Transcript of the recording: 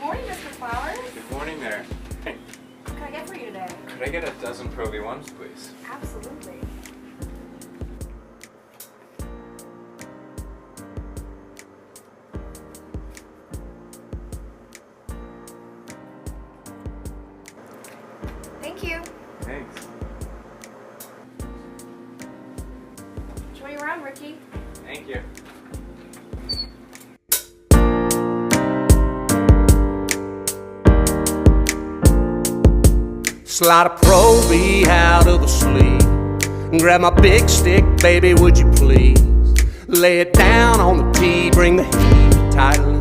morning, Mr. Flowers. Good morning there. Hey, What can I get for you today? could I get a dozen Pro V1s, please? Absolutely. Thank you. Thanks. Show you around, Ricky. Thank you. Slide a Pro V out of the sleeve. Grab my big stick, baby, would you please? Lay it down on the tee, bring the heat tightly